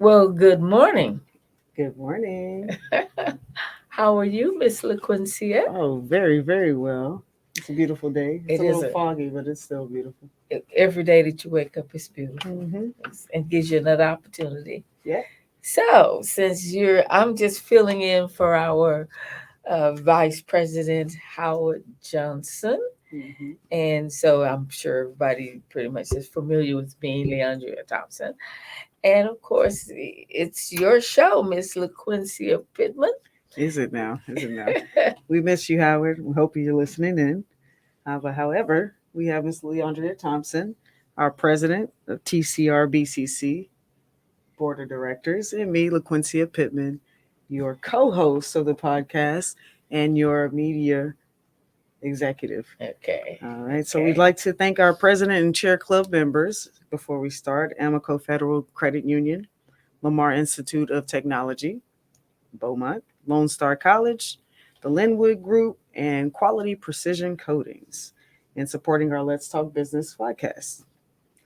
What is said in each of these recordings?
Well, good morning. Good morning. How are you, Miss LaQuincia? Oh, very, very well. It's a beautiful day. It's It a is little a foggy, but it's still beautiful. every day that you wake up is beautiful Mm-hmm. and gives you another opportunity. Yep. So, I'm just filling in for our Vice President Howard Johnson, Mm-hmm. and so I'm sure everybody pretty much is familiar with me, Leandria Thompson, and of course it's your show, Miss LaQuincia Pittman. Is it now? Is it now? We miss you, Howard. We hope you're listening in. However, we have Miss Leandria Thompson, our president of TCRBCC Board of Directors, and me, LaQuincia Pittman, your co-host of the podcast and your media executive. Okay, All right. So we'd okay. like to thank our president and chair club members before we start: Amico Federal Credit Union, Lamar Institute of Technology, Beaumont, Lone Star College, the Linwood Group, and Quality Precision Coatings in supporting our Let's Talk Business podcast.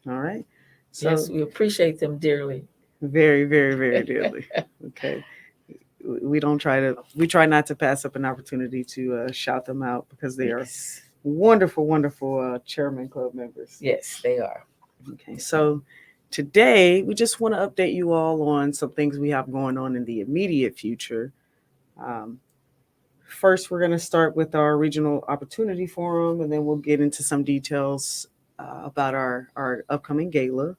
All right. So Yes, we appreciate them dearly. very, very, very dearly. Okay. We try not to pass up an opportunity to shout them out because they are Yes, wonderful, wonderful chairman club members. yes, they are. Okay, so today we just want to update you all on some things we have going on in the immediate future. Um, First, we're going to start with our regional opportunity forum, and then we'll get into some details about our upcoming gala.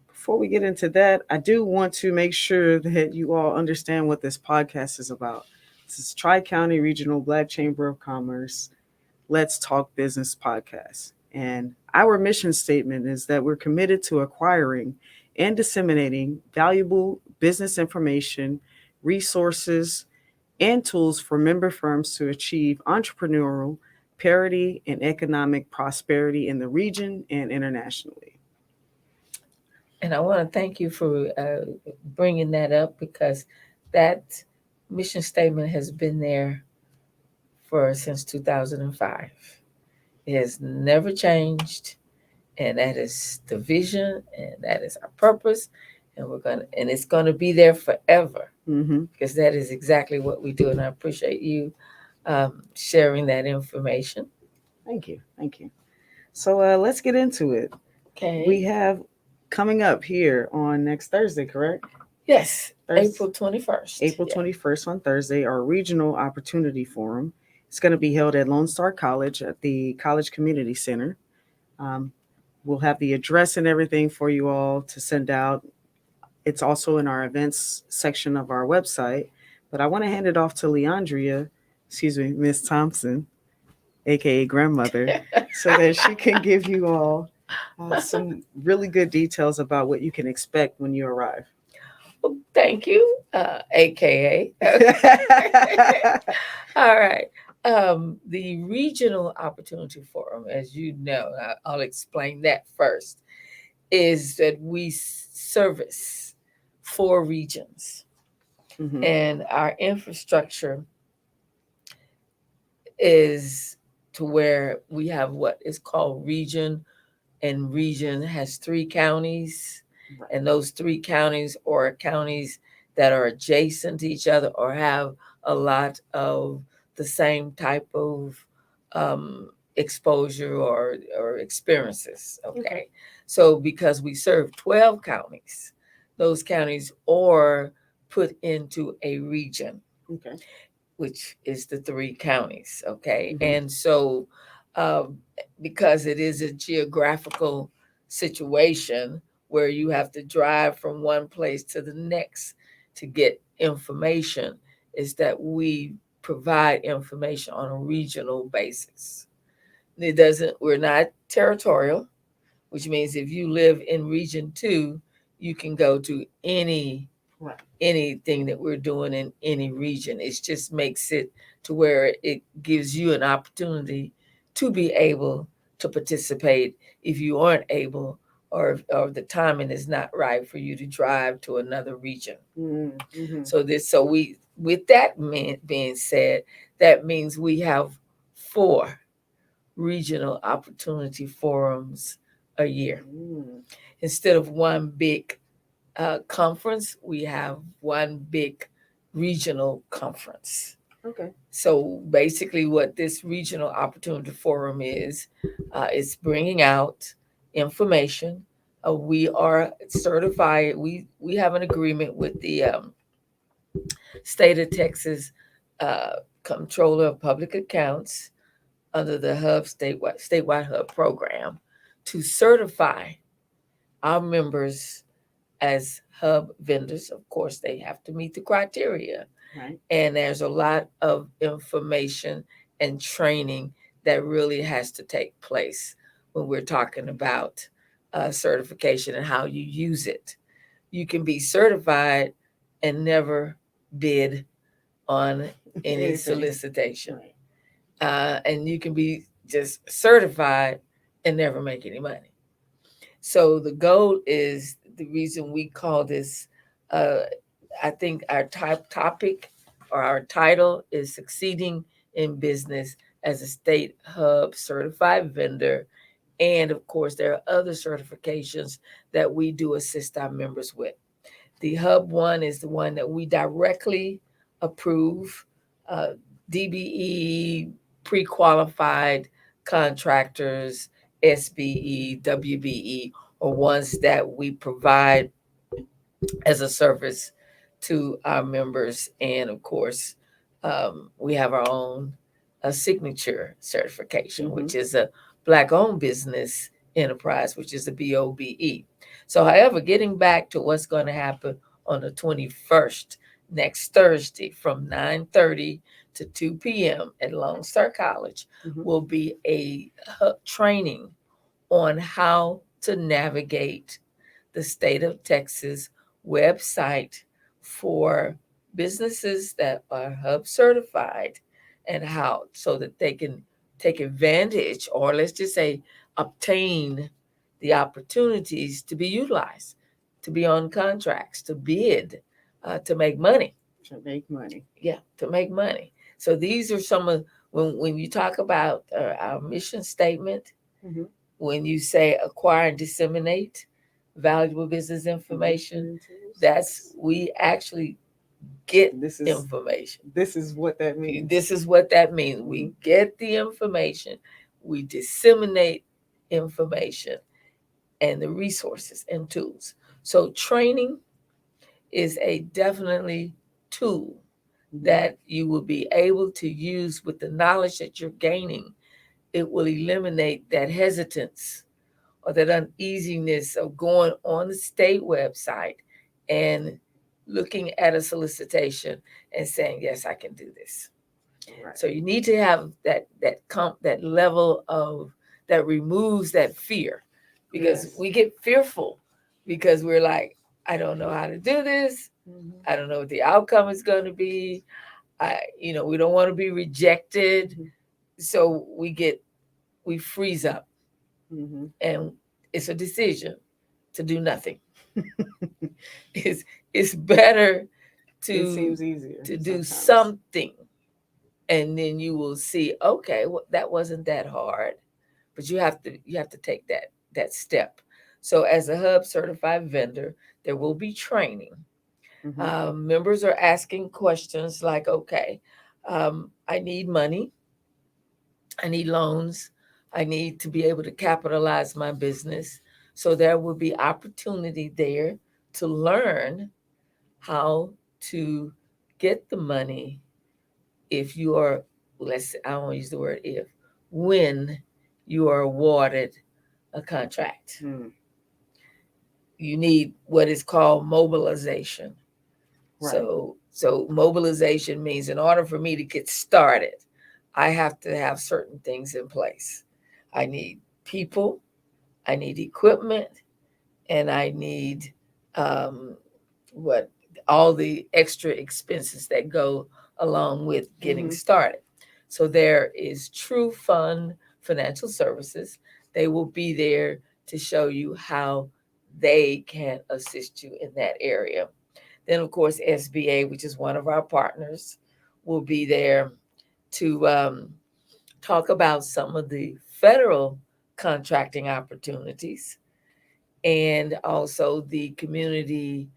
Before we get into that, I do want to make sure that you all understand what this podcast is about. This is Tri County Regional Black Chamber of Commerce Let's Talk Business podcast. And our mission statement is that we're committed to acquiring and disseminating valuable business information, resources, and tools for member firms to achieve entrepreneurial parity and economic prosperity in the region and internationally. And I want to thank you for bringing that up because that mission statement has been there for since 2005. It has never changed, and that is the vision, and that is our purpose, and it's gonna be there forever Mm-hmm. because that is exactly what we do. And I appreciate you sharing that information. Thank you. Thank you. So let's get into it. We Okay. have coming up here on next Thursday, correct? Yes, Thursday, April 21st. April Yeah. 21st on Thursday, our Regional Opportunity Forum. It's going to be held at Lone Star College at the College Community Center. Um, we'll have the address and everything for you all to send out. It's also in our events section of our website. But I want to hand it off to Leandria, excuse me, Miss Thompson, aka grandmother, so that she can give you all some really good details about what you can expect when you arrive. Well, thank you, AKA. All right. The Regional Opportunity Forum, as you know, I'll explain that first, is that we service four regions, Hmm. and our infrastructure is to where we have what is called region, and region has three counties, Right. and those three counties are counties that are adjacent to each other or have a lot of the same type of exposure or experiences. Okay. Okay, so because we serve 12 counties, those counties are put into a region, Okay. which is the three counties. Okay. Hmm. And so, um, because it is a geographical situation where you have to drive from one place to the next to get information, is that we provide information on a regional basis. It doesn't, we're not territorial, which means if you live in region two, you can go to Right. anything that we're doing in any region. It just makes it to where it gives you an opportunity to be able to participate if you aren't able, or the timing is not right for you to drive to another region. Mm-hmm. So we, with that being said, that means we have four regional opportunity forums a year Mm. instead of one big conference, we have one big regional conference. Okay. So basically, what this regional opportunity forum is, it's bringing out information. We are certified. We have an agreement with the state of Texas Comptroller of Public Accounts under the Hub statewide Hub program to certify our members as Hub vendors. Of course, they have to meet the criteria, Right. and there's a lot of information and training that really has to take place when we're talking about certification and how you use it. You can be certified and never bid on any Anything. solicitation, Right. and you can be just certified and never make any money. So the goal is the reason we call this. Uh, I think our topic or our title is Succeeding in Business as a State Hub Certified Vendor. And of course, there are other certifications that we do assist our members with. The Hub one is the one that we directly approve. Uh, DBE, pre qualified contractors, SBE, WBE, or ones that we provide as a service to our members. And of course, we have our own signature certification, Mm-hmm. which is a Black owned business enterprise, which is a BOBE. So, however, getting back to what's going to happen on the 21st, next Thursday from 9:30 to 2 p.m. at Lone Star College Mm-hmm. will be a training on how to navigate the state of Texas website for businesses that are Hub certified, and how so that they can take advantage, or let's just say obtain the opportunities to be utilized, to be on contracts, to bid, to make money. To make money. Yeah, to make money. So these are some of when you talk about our mission statement, Mm-hmm. when you say acquire and disseminate valuable business information, that's we actually get This is information. this is what that means. This is what that means. Mm-hmm. We get the information, we disseminate information and the resources and tools. So training is a definitely tool Mm-hmm. that you will be able to use with the knowledge that you're gaining. It will eliminate that hesitance or that uneasiness of going on the state website and looking at a solicitation and saying, yes, I can do this. Right. So you need to have that level of that removes that fear, because Yes. we get fearful because we're like, I don't know how to do this. Mm-hmm. I don't know what the outcome is going to be. We don't want to be rejected. Mm-hmm. So we freeze up, Mm-hmm. and it's a decision to do nothing. It's better It to seems easier do sometimes. something, and then you will see, okay, well, that wasn't that hard, but you have to take that step. So as a Hub certified vendor, there will be training. Mm-hmm. Members are asking questions like, okay, I need money, I need loans, I need to be able to capitalize my business. So there will be opportunity there to learn how to get the money if you are, I don't want to use the word if, when you are awarded a contract. Mm. You need what is called mobilization. Right. So mobilization means in order for me to get started, I have to have certain things in place. I need people, I need equipment, and I need what all the extra expenses that go along with getting Mm-hmm. started. So there is True Fund Financial Services. They will be there to show you how they can assist you in that area. Then, of course, SBA, which is one of our partners, will be there to talk about some of the federal contracting opportunities. and also the community,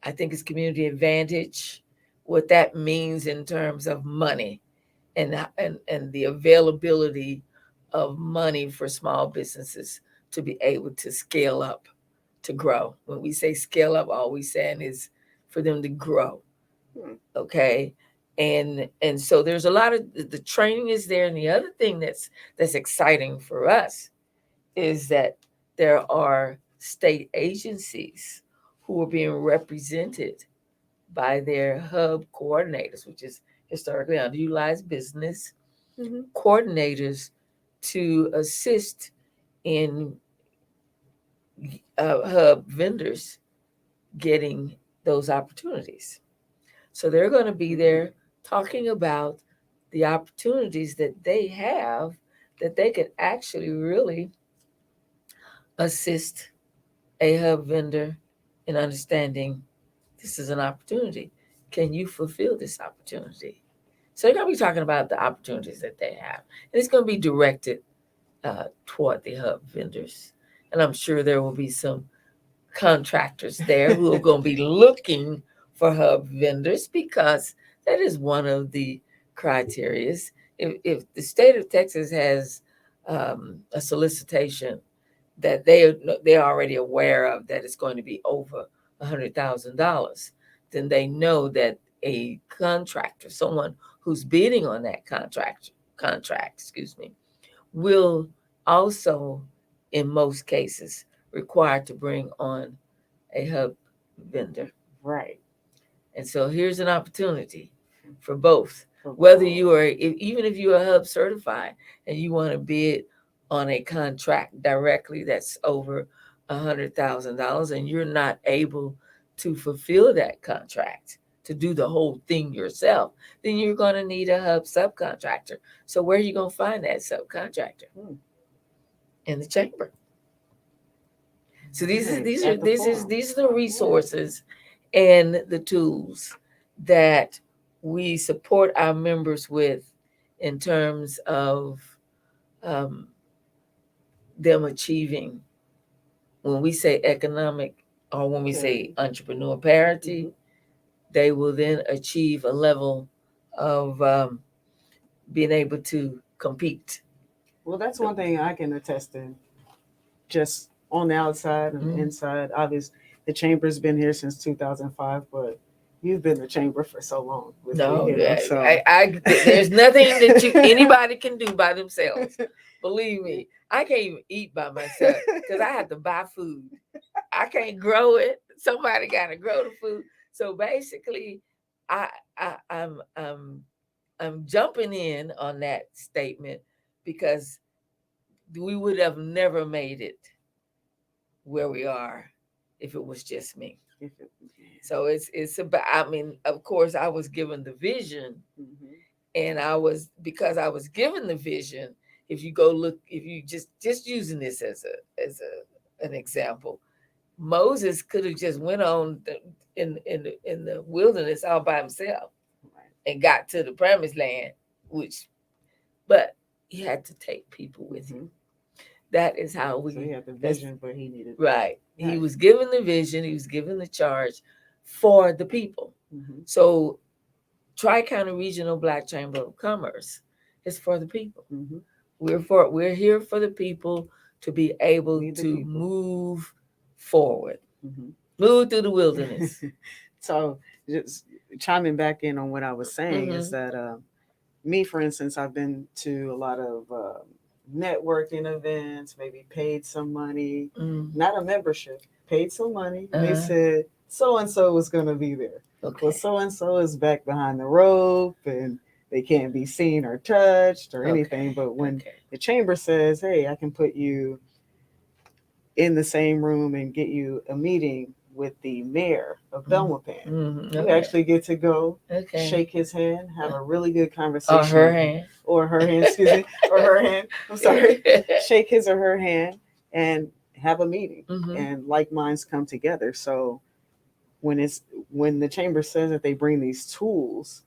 I think it's community advantage, what that means in terms of money and the availability of money for small businesses to be able to scale up, to grow. When we say scale up, all we saying is for them to grow. Hmm. Okay. And so there's a lot of the training is there. And the other thing that's exciting for us is that there are state agencies who are being represented by their hub coordinators, which is historically underutilized business Mm-hmm. coordinators, to assist in hub vendors getting those opportunities. So they're going to be there talking about the opportunities that they have, that they could actually really assist a hub vendor in understanding this is an opportunity. Can you fulfill this opportunity? So they're going to be talking about the opportunities that they have. And it's going to be directed toward the hub vendors. And I'm sure there will be some contractors there who are going to be looking for hub vendors, because that is one of the criterias. If the state of Texas has a solicitation that they're already aware of, that it's going to be over $100,000, then they know that a contractor, someone who's bidding on that contract, excuse me, will also, in most cases, require to bring on a hub vendor. Right. And so here's an opportunity for both. For Whether both. you are, even if you are hub certified and you want to bid on a contract directly that's over $100,000 and you're not able to fulfill that contract, to do the whole thing yourself, then you're going to need a hub subcontractor. So where are you going to find that subcontractor? Hmm. In the chamber. So Right. At the forum. these are the resources and the tools that we support our members with, in terms of um, them achieving, when we say economic, or when we say entrepreneur parity, Mhm. they will then achieve a level of being able to compete. Well, that's one thing I can attest to. Just on the outside and the Mhm. inside, obviously, the chamber's been here since 2005, but you've been the chamber for so long with me, No, So there's nothing that anybody can do by themselves. Believe me, I can't even eat by myself because I have to buy food. I can't grow it. Somebody got to grow the food. So basically, I, I I'm I'm I'm jumping in on that statement because we would have never made it where we are if it was just me. If it- So it's about, I mean, of course I was given the vision, Mhm. and I was, because I was given the vision, if you go look, if you just using this as an example, Moses could have just went on in the wilderness all by himself Right. and got to the promised land, which, but he had to take people with him. Mhm. That is how So he we, had the that's vision, but he needed. right. He Right. was given the vision, he was given the charge for the people. Mhm. So Tri-County Regional Black Chamber of Commerce is for the people. Mhm. We're here for the people to be able Lead the to people. move forward, Mhm. move through the wilderness. So just chiming back in on what I was saying is Mhm. that me, for instance, I've been to a lot of networking events, maybe paid some money, Mm. not a membership, paid some money. They Uh-huh. said so and so was going to be there. Well, Okay. so and so is back behind the rope and they can't be seen or touched or anything. Okay. But when Okay. the chamber says, hey, I can put you in the same room and get you a meeting with the mayor of Belmopan. Mm-hmm. You Okay. actually get to go Okay. shake his hand, have a really good Or conversation. her hand. Or her hand, excuse me, or her hand. I'm sorry. Shake his or her hand and have a meeting, Mm-hmm. and like minds come together. So when it's when the chamber says that they bring these tools,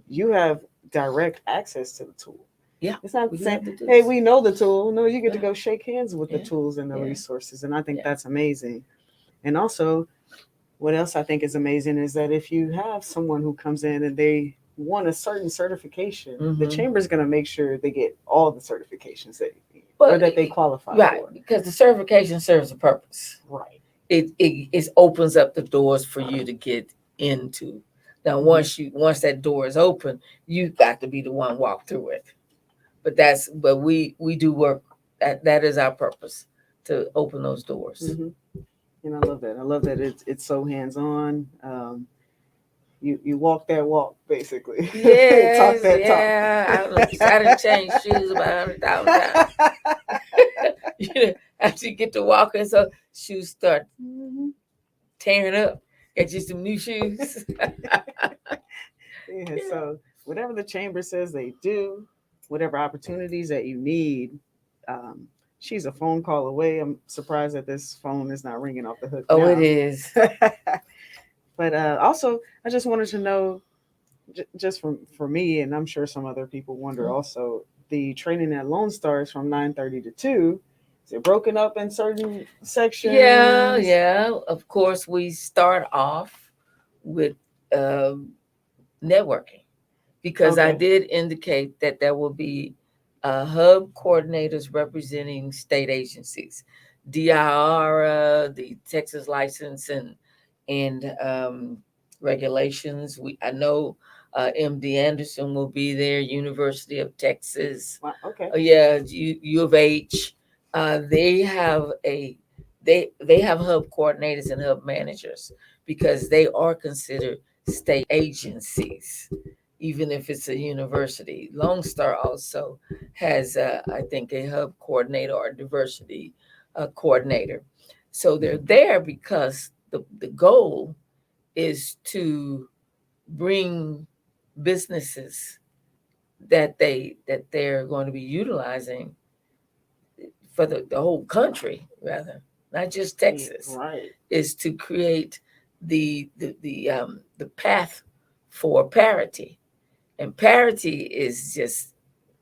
you have direct access to the tool. Yeah, It's not we saying, love to do hey, this. we know the tool. No, you get to Right. go shake hands with the Yeah, tools and the yeah, resources. And I think yeah. that's amazing. And also, what else I think is amazing is that if you have someone who comes in and they want a certain certification, the Mm-hmm. chamber is going to make sure they get all the certifications that you need or But that they qualify right, for. because the certification serves a purpose. Right. It opens up the doors for you to get into. Now, Mhm. once that door is open, you've got to be the one walk through it. But we do work. That is our purpose, to open those doors. Mhm. And I love that. I love that it's so hands on. You walk that walk basically, talk Yes, that talk. yeah. I done changed shoes about 100,000 times. You know, after you get to walking, so shoes start Mhm. tearing up. Get you some new shoes. Yeah. Yeah. So whatever the chamber says they do, whatever opportunities that you need, um, she's a phone call away. I'm surprised that this phone is not ringing off the hook Oh, it now. is. But also, I just wanted to know, just for me, and I'm sure some other people wonder also, the training at Lone Star is from 9:30 to 2. Is it broken up in certain Yeah, sections? yeah. Of course, we start off with um, networking, because I Okay. did indicate that there will be hub coordinators representing state agencies, DIR, the Texas license and regulations. I know MD Anderson will be there, University of Texas, Wow, okay. yeah, U of H. They have they have hub coordinators and hub managers because they are considered state agencies, even if it's a university. Lone Star also has, I think, a hub coordinator or diversity coordinator. So they're there because the goal is to bring businesses that they're going to be utilizing for the whole country, rather, not just Yeah, Texas, right. is to create the path for parity. And parity is just,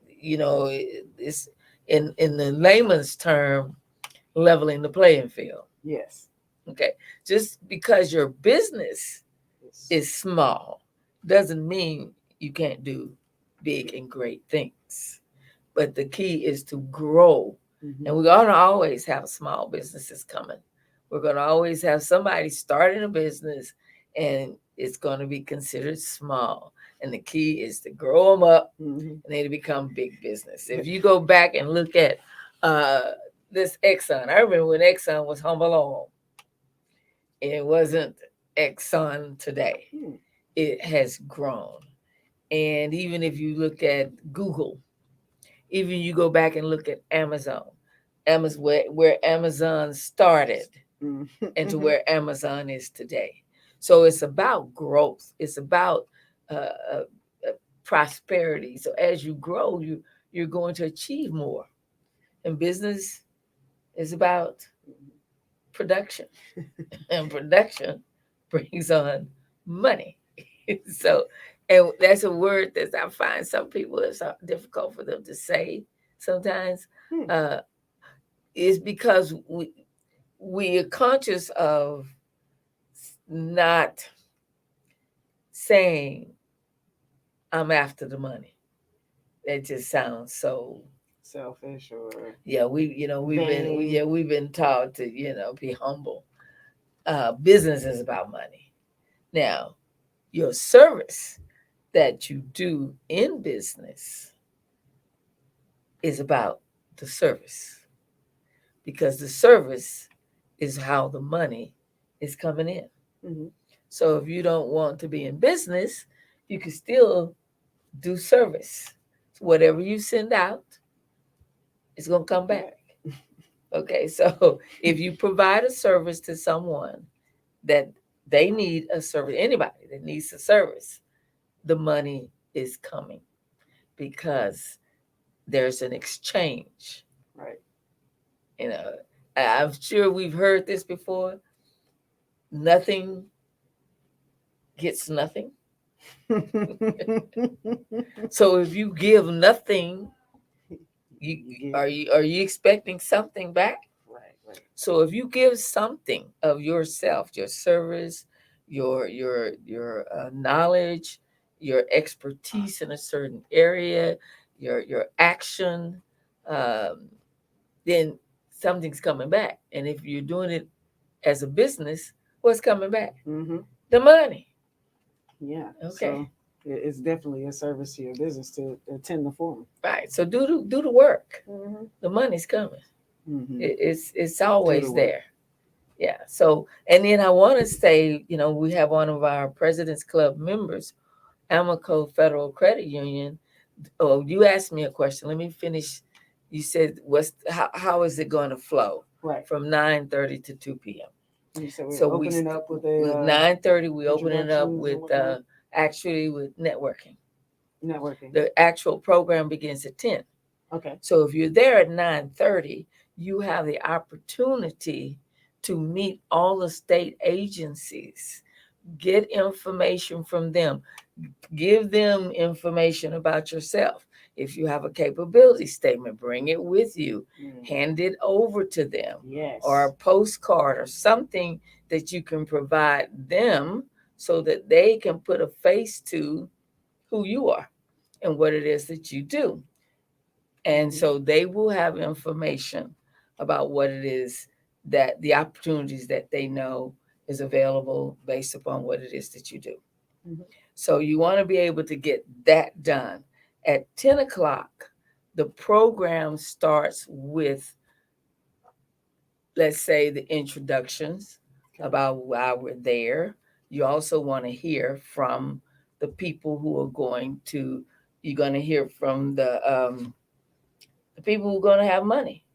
it's in the layman's term, leveling the playing field. Yes. Okay, just because your business Yes. is small doesn't mean you can't do big and great things. But the key is to grow. Hmm. And we're going to always have small businesses coming. We're going to always have somebody starting a business, and it's going to be considered small. And the key is to grow them up Hmm. and they become big business. If you go back and look at uh, this Exxon, I remember when Exxon was humble on. It wasn't Exxon today. Hmm. It has grown. And even if you look at Google, even you go back and look at Amazon, where Amazon started and to Hmm. where Amazon is today. So it's about growth. It's about uh, uh, uh, prosperity. So as you grow, you're going to achieve more. And business is about production, and production brings on money. So, and that's a word that I find some people it's difficult for them to say sometimes. Hmm. Uh, is because we are conscious of not saying I'm after the money. That just sounds so. Selfish or Yeah, vain. we've been taught to be humble. Business is about money. Now, your service that you do in business is about the service, because the service is how the money is coming in. Hmm. So if you don't want to be in business, you can still do service. So whatever you send out, it's going to come back. Back. Okay, so if you provide a service to someone that they need a service, anybody that needs a service, the money is coming because there's an exchange. Right. You know, I'm sure we've heard this before. Nothing gets nothing. So if you give nothing, Are you expecting something back? Right, right. So if you give something of yourself, your service, your knowledge, your expertise in a certain area, your action, um, then something's coming back. And if you're doing it as a business, what's coming back? Mm-hmm. The money. Yeah. Okay. So it's definitely a service to your business to attend the forum. Right. So do the work. Mm-hmm. The money's coming. Mm-hmm. It's Do the always work. there. Yeah. So, and then I want to say, we have one of our President's Club members, Amico Federal Credit Union. Oh, you asked me a question. Let me finish. You said, how is it going to flow Right. from 9:30 to 2 p.m.? You said we're So opening up with a 9:30 we open it up introductions and with whatnot. actually with networking. Networking. The actual program begins at 10. Okay. So if you're there at 9:30, you have the opportunity to meet all the state agencies, get information from them, give them information about yourself. If you have a capability statement, bring it with you, hand it over to them, Yes. or a postcard or something that you can provide them so that they can put a face to who you are and what it is that you do. And so they will have information about what it is, that the opportunities that they know is available based upon what it is that you do. Mhm. So you want to be able to get that done. At 10 o'clock, the program starts with, let's say, the introductions Okay. about why we're there. You also want to hear from the people who are you're going to hear from the people who are going to have money.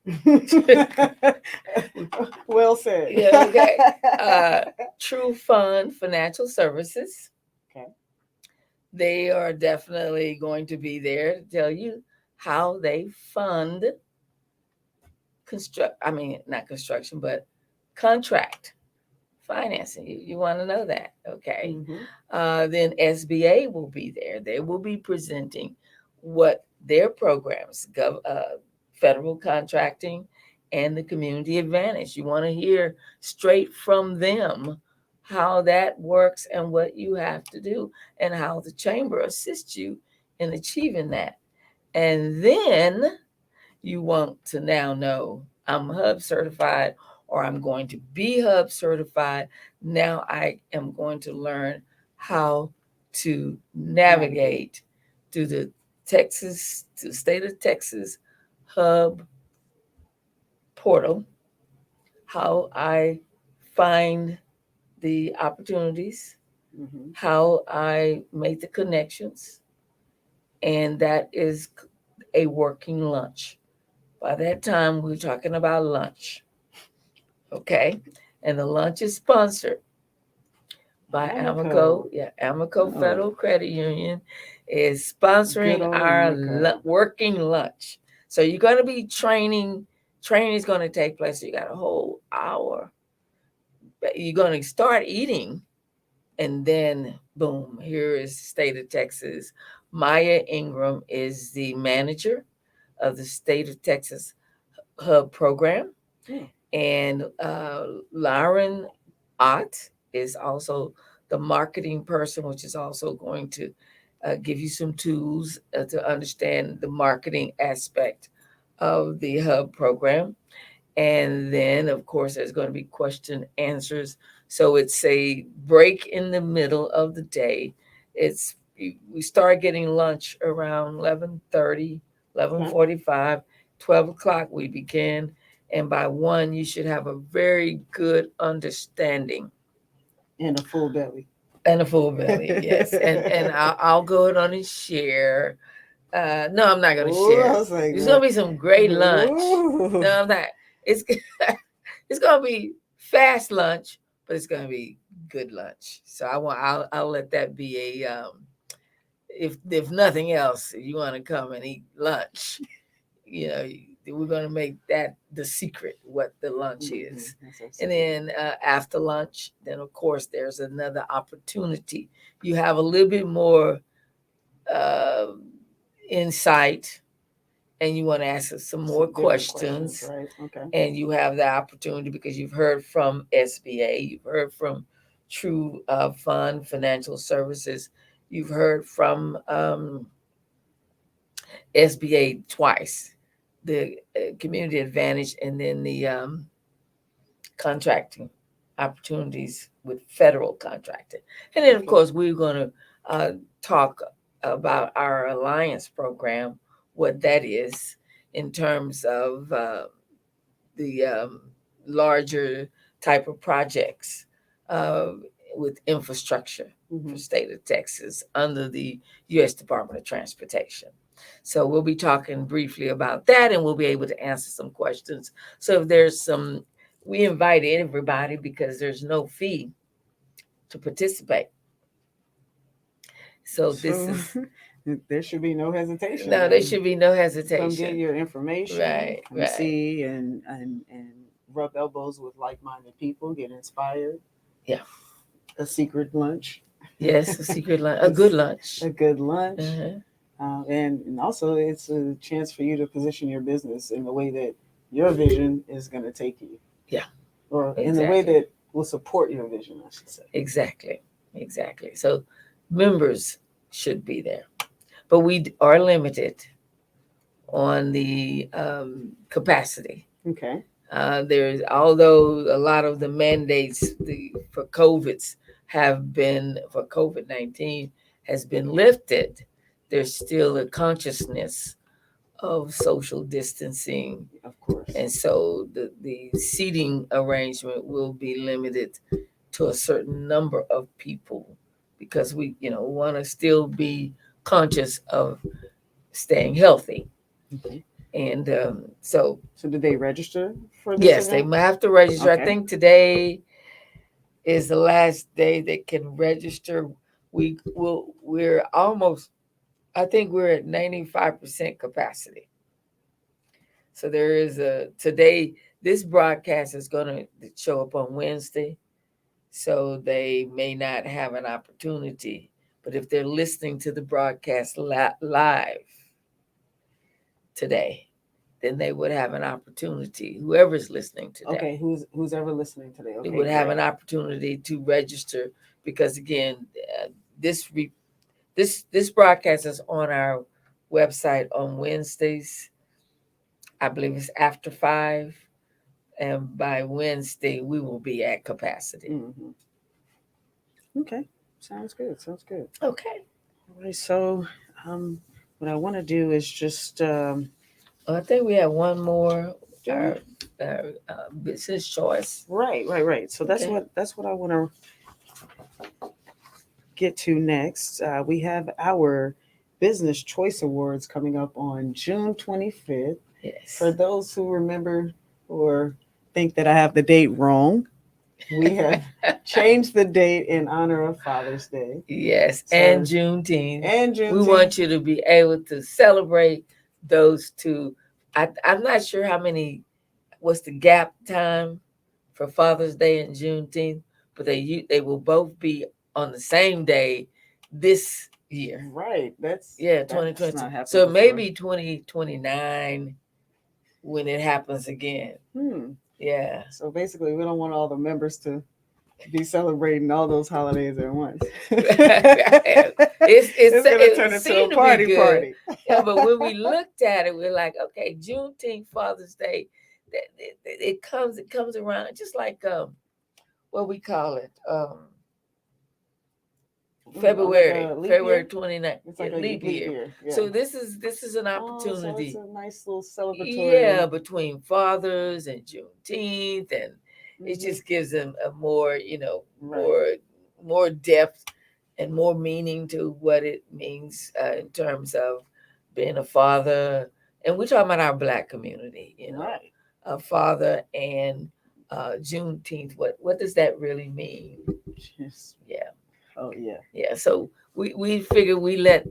Well said. Yeah, okay. True Fund Financial Services. Okay. They are definitely going to be there to tell you how they fund not construction, but contract financing. You want to know that, okay? Mm-hmm. Then SBA will be there. They will be presenting what their programs, federal contracting and the community advantage. You want to hear straight from them how that works and what you have to do and how the chamber assists you in achieving that. And then you want to now know, I'm Hub certified, or I'm going to be Hub certified. Now I am going to learn how to navigate to the state of Texas Hub portal, how I find the opportunities, Mm-hmm. how I make the connections, and that is a working lunch. By that time, we're talking about lunch. Okay. And the lunch is sponsored by Amico. Yeah, Amico Federal Credit Union is sponsoring our working lunch. So you're going to be training. Training is going to take place. So you got a whole hour. You're going to start eating, and then boom, here is the state of Texas. Maya Ingram is the manager of the state of Texas Hub program. And Lauren Ott is also the marketing person, which is also going to give you some tools to understand the marketing aspect of the Hub program. And then, of course, there's going to be question answers. So it's a break in the middle of the day. We start getting lunch around 11:30, 11:45, 12 o'clock we begin. And by 1, you should have a very good understanding. And a full belly. And a full belly, yes. And I'll go ahead on and share. No, I'm not going to share. There's going to be some great lunch. No, I'm not. It's it's going to be fast lunch, but it's going to be good lunch. So I'll let that be a if nothing else, you want to come and eat lunch, we're going to make that the secret what the lunch is. And then after lunch, then of course there's another opportunity. You have a little bit more uh, insight and you want to ask us some Some more different questions, right? Okay. and you have the opportunity because you've heard from SBA, you've heard from True Fund Financial Services, you've heard from SBA twice, the Community Advantage, and then the contracting opportunities with federal contracting. And then, of Okay. course, we're going to talk about our alliance program, what that is in terms of the larger type of projects uh, with infrastructure for state of Texas under the U.S. Department of Transportation. So we'll be talking briefly about that, and we'll be able to answer some questions. So if there's some, we invite everybody because there's no fee to participate. So this is there should be no hesitation. no, there should be no Come get hesitation. your information. Right, Come right. see and rub elbows with like-minded people. Get inspired. Yeah. A secret lunch. Yes, a secret lunch, a good lunch. A good lunch. Uh-huh. And also, it's a chance for you to position your business in the way that your vision is going to take you. Yeah. Or in the way that will support your vision, I should say. Exactly. So members should be there. But we are limited on the capacity. Okay. There's, although a lot of the mandates for COVID-19 has been lifted, there's still a consciousness of social distancing. Of course. And so the seating arrangement will be limited to a certain number of people because we, want to still be conscious of staying healthy. Okay. And so did they register for this? Yes, event? They have to register. Okay. I think today is the last day they can register. We're almost, I think we're at 95% capacity. So there is today, this broadcast is going to show up on Wednesday. So they may not have an opportunity. But if they're listening to the broadcast live today, then they would have an opportunity. Whoever's listening today. Okay, who's ever listening today? Okay, would have an opportunity to register because again, this broadcast is on our website on Wednesdays. I believe it's after 5, and by Wednesday we will be at capacity. Mm-hmm. Okay, sounds good. Okay. All right, so what I want to do is just. I think we have one more. Our business choice. Right. So that's what I want to get to next. We have our Business Choice Awards coming up on June 25th. Yes. For those who remember or think that I have the date wrong, we have changed the date in honor of Father's Day. Yes, so, and Juneteenth. We want you to be able to celebrate those two. I'm not sure what's the gap time for Father's Day and Juneteenth, but they will both be on the same day this year. Right. That's 2020. So maybe 2029 when it happens again. Yeah. So basically, we don't want all the members to be celebrating all those holidays at once. It's going to turn into a party. Yeah, but when we looked at it, we're like, okay, Juneteenth, Father's Day, it comes around just like what we call it, February 29th. It's like a leap year. Yeah. So this is an opportunity. So it's a nice little celebratory. Yeah, between Fathers and Juneteenth, and it just gives them a more, more depth and more meaning to what it means in terms of being a father. And we're talking about our Black community, right. A father and Juneteenth. What does that really mean? Yes. Yeah. Oh yeah. Yeah. So we figure we let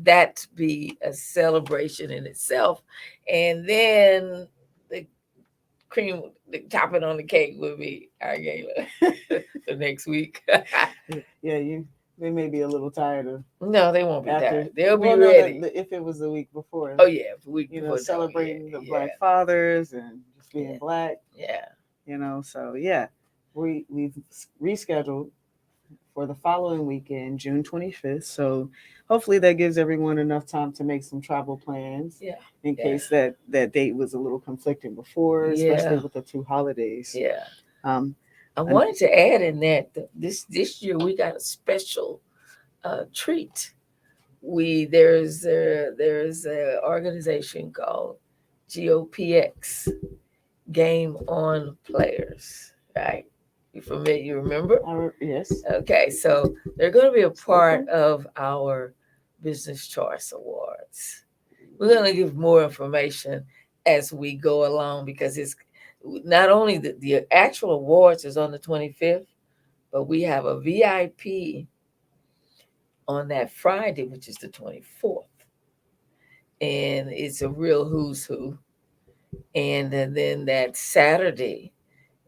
that be a celebration in itself, and then the topping on the cake will be our gala the next week. Yeah, they may be a little tired of No, they won't be after. tired. They'll be Well, no, ready. if it was the week before, Oh yeah, the week you know, before. No, celebrating the yeah, Black fathers and just being yeah, Black, yeah, you know. So yeah, we've rescheduled for the following weekend, June 25th. So hopefully that gives everyone enough time to make some travel plans yeah, in yeah, case that date was a little conflicting before, especially yeah, with the two holidays. yeah. Um, I and, wanted to add in that this year we got a special treat. There's a organization called GOPX, Game On Players, right? You familiar? You remember? yes. Okay, so they're going to be a part Okay. of our Business Choice Awards. We're going to give more information as we go along because it's not only the actual awards is on the 25th, but we have a VIP on that Friday, which is the 24th. And it's a real who's who. And then that Saturday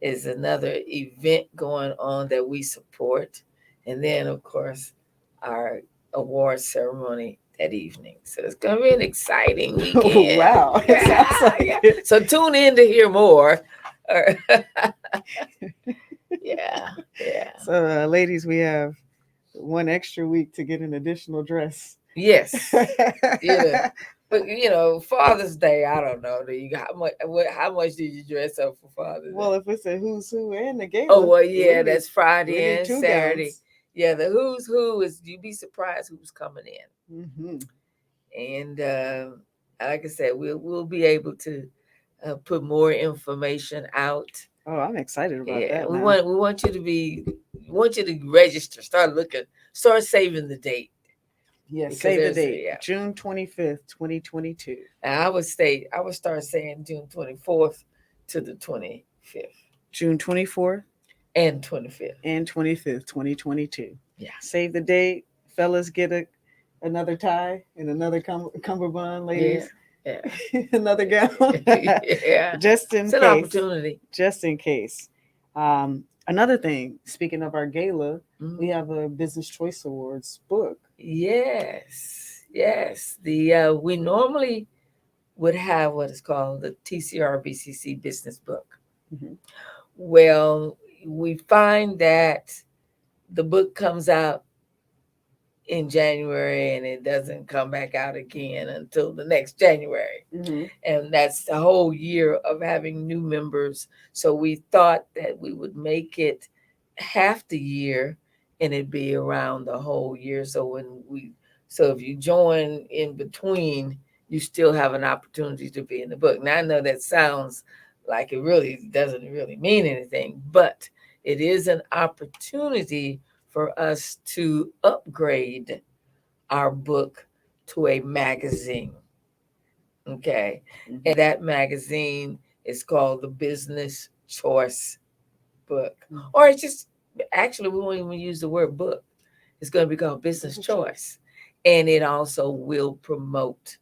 is another event going on that we support. And then, of course, our award ceremony that evening. So it's going to be an exciting weekend. Wow. It sounds Yeah, like yeah. it. So tune in to hear more. Yeah, yeah. So, ladies, we have one extra week to get an additional dress. Yes. You know, but Father's Day, I don't know. Do you how much did you dress up for Father's Well, Day? if it's a who's who and the gala, Oh well, we yeah, need that's Friday and two Saturday. gowns. Yeah, the who's who is. You'd be surprised who's coming in, Hmm. and like I said, we'll be able to put more information out. Oh, I'm excited about Yeah, that we now. want you to we want you to register, start looking, start saving the date Yes, because save the there's date, yeah. June 25th, 2022. And I would start saying June 24th to the 25th June 24th and 25th. and 25th, 2022. Yeah. Save the date. Fellas, get another tie and another cummerbund, Yeah. ladies. Yeah. Another gown. Yeah. Just in It's an case. opportunity. Just in case. Another thing, speaking of our gala, we Mhm. have a Business Choice Awards book. Yes. Yes. The we normally would have what is called the TCR BCC business book. Mhm. Well, we find that the book comes out in January and it doesn't come back out again until the next January. Mm-hmm. And that's the whole year of having new members. So we thought that we would make it half the year and it'd be around the whole year. So if you join in between, you still have an opportunity to be in the book. Now I know that sounds like it really doesn't really mean anything, but it is an opportunity for us to upgrade our book to a magazine. Okay. Mm-hmm. And that magazine is called the Business Choice Book. Mm-hmm. Or it's just, actually, we won't even use the word book. It's going to be called Business Business Choice. Choice. And it also will promote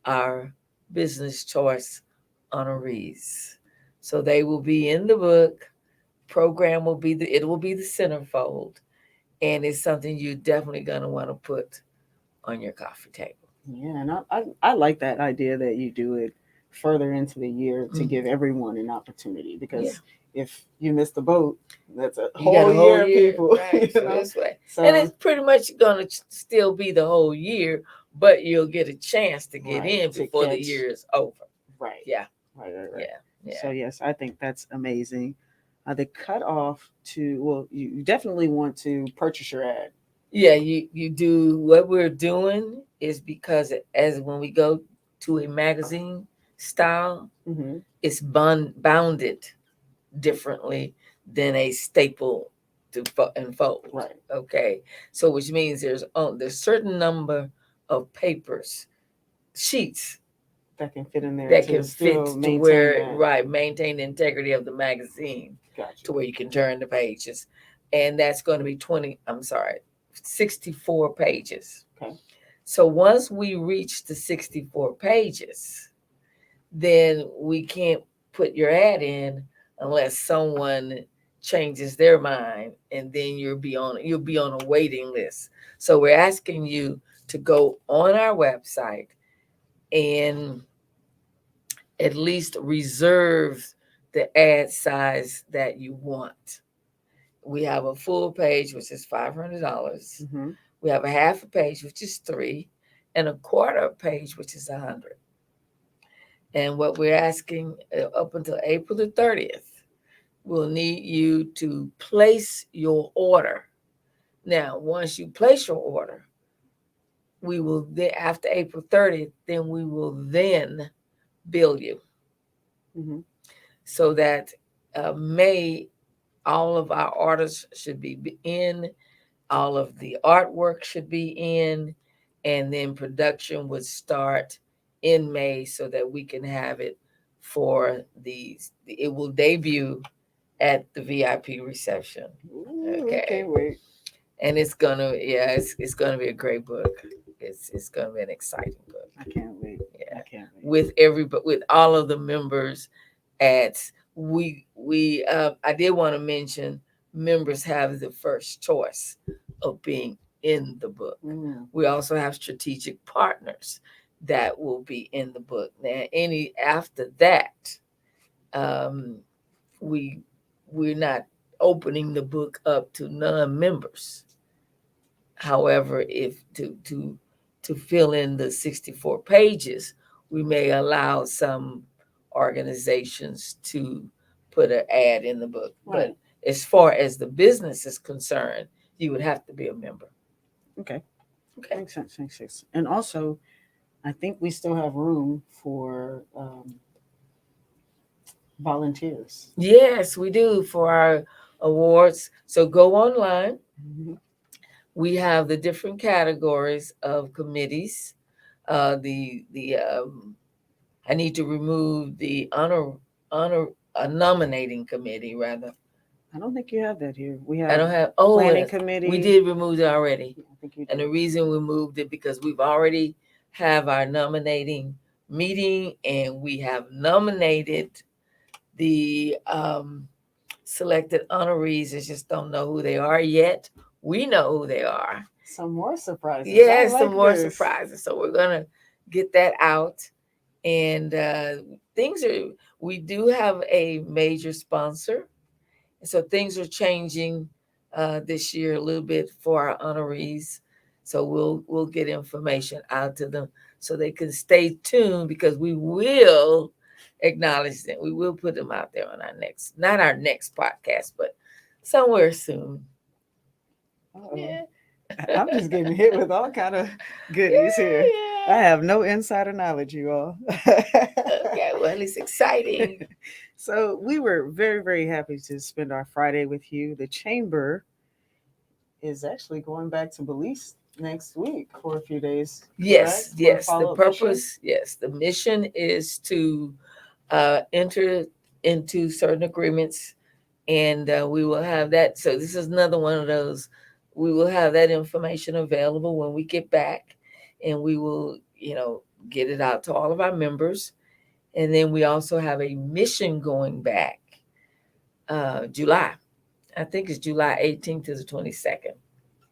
our Business Choice honorees. So they will be in the book. Program will be it will be the centerfold. And it's something you're definitely going to want to put on your coffee table. Yeah, and I like that idea that you do it further into the year to give everyone an opportunity Yeah. because if you miss the boat, that's a You got whole a whole year of year, people. right? You So know? this way, So and it's pretty much gonna still be the whole year, but you'll get a chance to get right, in to before the catch year is over. right, Yeah, right. yeah, yeah, So yes, I think that's amazing. The cutoff to well, you definitely want to purchase your ad. yeah. You do what we're doing is because as when we go to a magazine style, Mm-hmm. it's bounded differently than a staple to unfold. Right. Okay, so which means there's certain number of papers, sheets That can fit in there that to can fit still to maintain where that. right maintain the integrity of the magazine Gotcha. to where you can turn the pages, and that's going to be 64 pages. Okay. So once we reach the 64 pages, then we can't put your ad in unless someone changes their mind, and then you'll be on a waiting list. So we're asking you to go on our website and at least reserve the ad size that you want. We have a full page, which is $500. Mm-hmm. We have a half a page, which is three, and a quarter page, which is 100. And what we're asking up until April the 30th, we'll need you to place your order. Now, once you place your order, we will then, after April 30th, then we will then bill you, Mm-hmm. so that May, all of our orders should be in, all of the artwork should be in, and then production would start in May so that we can have it for these. It will debut at the VIP reception. Ooh, I Okay. can't wait. And it's gonna be a great book. It's gonna be an exciting book. I can't wait. Yeah. I can't wait. With all of the members at I did want to mention members have the first choice of being in the book. Mm. We also have strategic partners that will be in the book. Now, any after that, um, we we're not opening the book up to non-members. However, if to fill in the 64 pages, we may allow some organizations to put an ad in the book. Right. But as far as the business is concerned, you would have to be a member. Okay. Okay. Makes sense. Makes sense. And also, I think we still have room for volunteers. Yes, we do for our awards. So go online. Mm-hmm. We have the different categories of committees. The I need to remove the honor nominating committee rather. I don't think you have that here. We I have don't have planning yes, committee. we did remove it already. I think you And did. the reason we moved it because we've already have our nominating meeting, and we have nominated the selected honorees. I just don't know who they are yet. We know who they are. Some more surprises. I Yes, some like more this. surprises. So we're gonna get that out, and things are. We do have a major sponsor, so things are changing this year a little bit for our honorees. So we'll get information out to them so they can stay tuned, because we will acknowledge them. We will put them out there on our next, not our next podcast, but somewhere soon. Uh-oh. Yeah. I'm just getting hit with all kind of goodies here. I Yeah. have no insider knowledge, you all. Okay, well, it's exciting. So we were very, very happy to spend our Friday with you. The chamber is actually going back to Belize next week for a few days. Yes, correct? For a yes. The follow-up mission? purpose, yes, the mission is to enter into certain agreements, and we will have that. So this is another one of those. We will have that information available when we get back, and we will, get it out to all of our members. And then we also have a mission going back July. I think it's July 18th to the 22nd.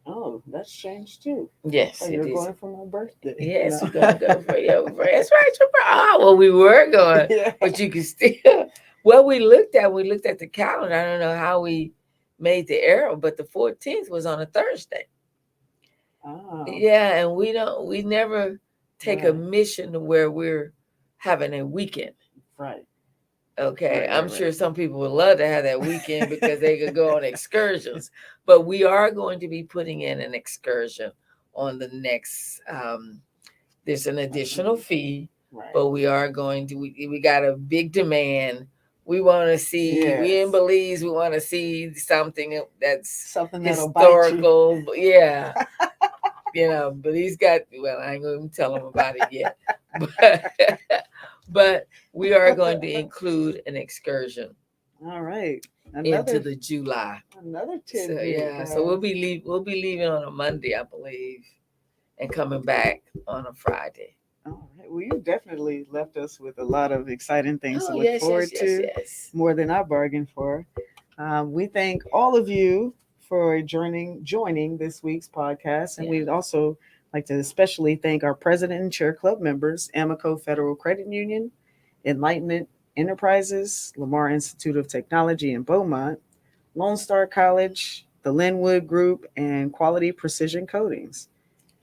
Oh, that's changed too. Yes, Oh, it you're is. going for my birthday. Yes, No. we're gonna go for that's right. Well, we were going, Yeah. but you can still. Well, we looked at the calendar. I don't know how we made the error, but the 14th was on a Thursday. Oh, Yeah, and we never take a right, mission to where we're having a weekend. right, Okay, right, I'm right, sure right. some people would love to have that weekend because they could go on excursions, but we are going to be putting in an excursion on the next. There's an additional fee, Right. but we are going to. We got a big demand. We want to see. We in Yes. Belize. We want to see something that's Something that'll bite you. historical. Yeah, but he's got. Well, I ain't going to tell him about it yet, but but we are going to include an excursion All right. into Another the July. another So tidbit. yeah, so we'll be leaving on a Monday, I believe, and coming back on a Friday. All right. Well, you definitely left us with a lot of exciting things to Oh look yes, forward yes, yes, to, yes. more than I bargained for. We thank all of you for joining this week's podcast, and Yeah. we'd also like to especially thank our president and chair club members, Amico Federal Credit Union, Enlightenment Enterprises, Lamar Institute of Technology in Beaumont, Lone Star College, the Linwood Group, and Quality Precision Coatings.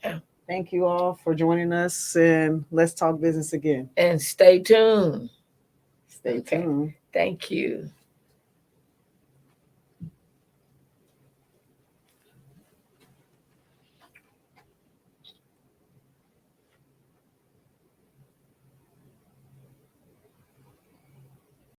Yeah. Thank you all for joining us, and let's talk business again. And stay tuned. Stay Okay. tuned. Thank you.